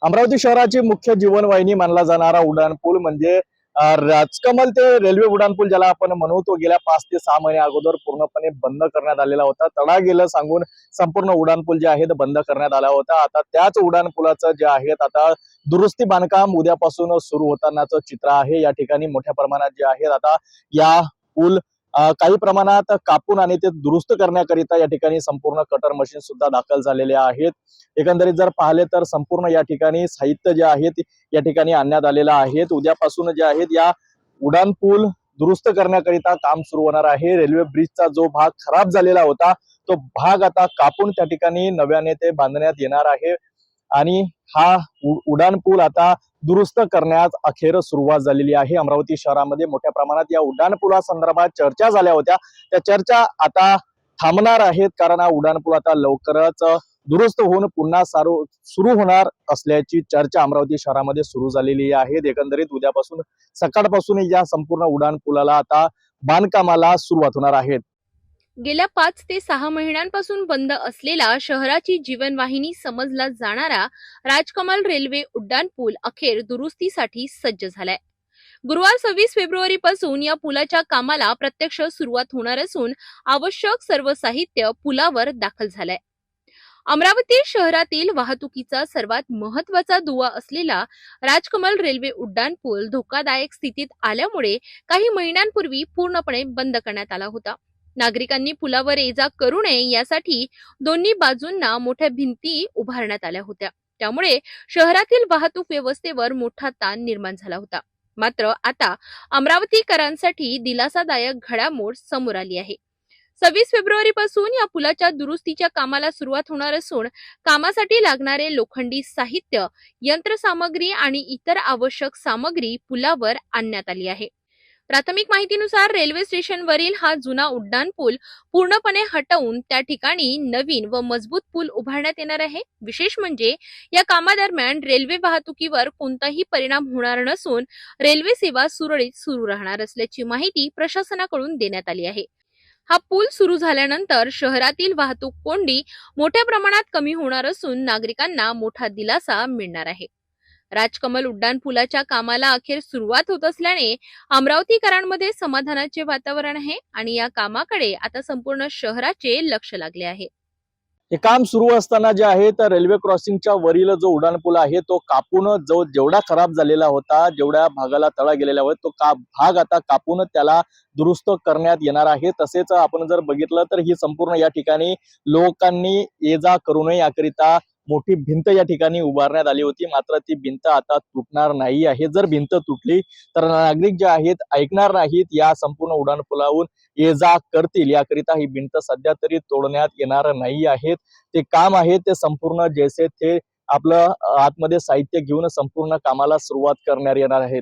अमरावती शहराची मुख्य जीवनवाहिनी मानला जाणारा उड्डाणपूल म्हणजे राजकमल ते रेल्वे उड्डाणपूल ज्याला आपण म्हणतो गेल्या 5 ते 6 महिने अगोदर पूर्णपणे बंद करण्यात आलेला होता। तडा गेलं सांगून संपूर्ण उड्डाणपूल जे आहे बंद करण्यात आला होता। आता त्याच उड्डाणपुलाचं जे आहे आता दुरुस्ती बांधकाम उद्यापासून सुरू होतानाचं चित्र आहे। या ठिकाणी मोठ्या प्रमाणात जे आहे आता या पूल काही प्रमाणात कापून आणि ते दुरुस्त करण्याकरिता या ठिकाणी संपूर्ण कटर मशीन सुद्धा दाखल झालेले आहेत। एकंदरीत जर पाहिले तर संपूर्ण या ठिकाणी साहित्य जे आहे या ठिकाणी आणण्यात आलेलं आहे। उद्यापासून जे आहेत या उड्डाण पूल दुरुस्त करण्याकरिता काम सुरू होणार आहे। रेल्वे ब्रिजचा जो भाग खराब झालेला होता तो भाग आता कापून त्या ठिकाणी नव्याने ते बांधण्यात येणार आहे आणि हा उड्डाण पूल आता दुरुस्त करण्यास अखेर सुरुवात झालेली आहे। अमरावती शहरामध्ये मोठ्या प्रमाणात या उड्डाण पुलासंदर्भात चर्चा झाल्या होत्या, त्या चर्चा आता थांबणार आहेत कारण हा उड्डाण पूल आता लवकरच दुरुस्त होऊन पुन्हा सुरू होणार असल्याची चर्चा अमरावती शहरामध्ये सुरू झालेली आहे। एकंदरीत उद्यापासून सकाळपासून या संपूर्ण उड्डाण पुलाला आता बांधकामाला सुरुवात होणार आहे। गेल्या 5 ते 6 महिन्यांपासून बंद असलेला शहराची जीवनवाहिनी समजला जाणारा राजकमल रेल्वे उड्डाणपूल अखेर दुरुस्तीसाठी सज्ज झालाय। गुरुवार 26 फेब्रुवारी पासून या पुलाच्या कामाला प्रत्यक्ष सुरुवात होणार असून आवश्यक सर्व साहित्य पुलावर दाखल झालंय। अमरावती शहरातील वाहतुकीचा सर्वात महत्त्वाचा दुवा असलेला राजकमल रेल्वे उड्डाणपूल धोकादायक स्थितीत आल्यामुळे काही महिन्यांपूर्वी पूर्णपणे बंद करण्यात आला होता। नागरिकांनी पुलावर ये-जा करू नये यासाठी दोन्ही बाजूंना मोठ्या भिंती उभारण्यात आल्या होत्या, त्यामुळे शहरातील वाहतूक व्यवस्थेवर मोठा ताण निर्माण झाला होता। मात्र आता अमरावतीकरांसाठी दिलासादायक घडामोड समोर आली आहे। 26 फेब्रुवारी पासून या पुलाच्या दुरुस्तीच्या कामाला सुरुवात होणार असून कामासाठी लागणारे लोखंडी साहित्य, यंत्रसामग्री आणि इतर आवश्यक सामग्री पुलावर आणण्यात आली आहे। प्राथमिक माहितीनुसार रेल्वे स्टेशनवरील हा जुना उड्डाणपूल पूर्णपणे हटवून त्या ठिकाणी नवीन व मजबूत पूल उभारण्यात येणार आहे। विशेष म्हणजे या कामादरम्यान रेल्वे वाहतुकीवर कोणताही परिणाम होणार नसून रेल्वे सेवा सुरळीत सुरू राहणार असल्याची माहिती प्रशासनाकडून देण्यात आली आहे। हा पूल सुरू झाल्यानंतर शहरातील वाहतूक कोंडी मोठ्या प्रमाणात कमी होणार असून नागरिकांना मोठा दिलासा मिळणार आहे। राजकमल उड्डाण पुलाच्या कामाला अखेर सुरुवात होत असल्याने अमरावतीकरांमध्ये समाधानाचे वातावरण आहे आणि या कामाकडे आता संपूर्ण शहराचे लक्ष लागले आहे। हे काम सुरू असताना जे आहे तर रेल्वे क्रॉसिंगच्या वरील जो उड्डाण पूल आहे तो कापून जेवढा खराब झालेला होता, जेवढ्या भागाला तडा गेलेला होता तो भाग आता कापून त्याला दुरुस्त करण्यात येणार आहे। तसेच आपण जर बघितलं तर ही संपूर्ण या ठिकाणी लोकांनी ये-जा करू नये याकरिता मोठी भिंत या ठिकाणी उभारण्यात आली होती, मात्र ती भिंत आता तुटणार नाही आहे। जर भिंत तुटली तर नागरिक जे आहेत ऐकणार नाहीत, या संपूर्ण उड्डाण पुलावरून ये-जा करतील याकरिता ही भिंत सध्या तरी तोडण्यात येणार नाही आहे। ते काम आहे ते संपूर्ण जैसे ते आपलं आतमध्ये साहित्य घेऊन संपूर्ण कामाला सुरुवात करण्यात येणार आहे।